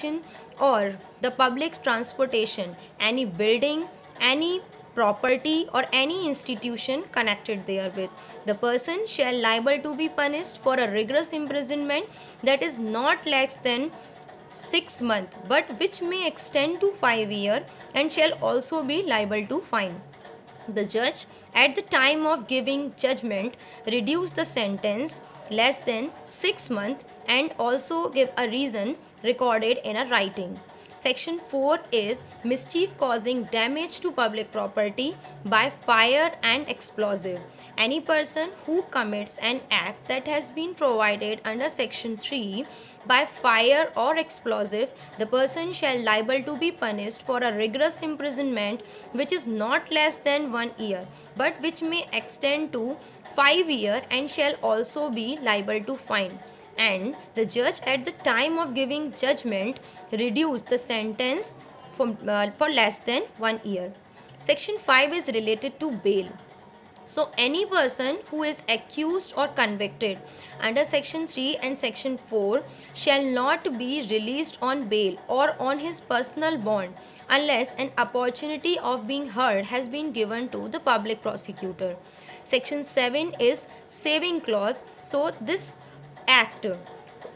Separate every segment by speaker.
Speaker 1: habitation or the public transportation, any building, any property or any institution connected therewith. The person shall liable to be punished for a rigorous imprisonment that is not less than 6 months, but which may extend to 5 years, and shall also be liable to fine. The judge, at the time of giving judgment, reduce the sentence less than 6 months and also give a reason recorded in a writing. Section 4 is mischief causing damage to public property by fire and explosive. Any person who commits an act that has been provided under Section 3 by fire or explosive, the person shall liable to be punished for a rigorous imprisonment which is not less than 1 year, but which may extend to 5 years, and shall also be liable to fine. And the judge, at the time of giving judgment, reduce the sentence for less than 1 year. Section 5 is related to bail. So any person who is accused or convicted under Section 3 and Section 4 shall not be released on bail or on his personal bond unless an opportunity of being heard has been given to the public prosecutor. Section 7 is saving clause. So this act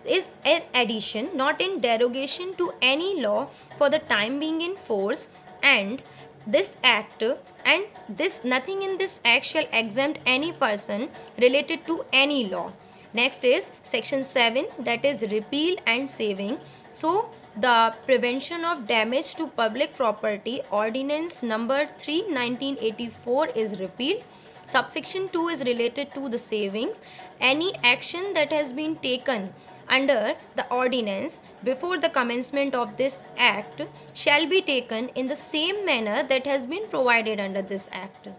Speaker 1: is an addition, not in derogation to any law for the time being in force, and this act and this nothing in this act shall exempt any person related to any law. Next is Section 7, that is repeal and saving. So the Prevention of Damage to Public Property Ordinance number 3 1984 is repealed. Subsection 2 is related to the savings. Any action that has been taken under the ordinance before the commencement of this act shall be taken in the same manner that has been provided under this act.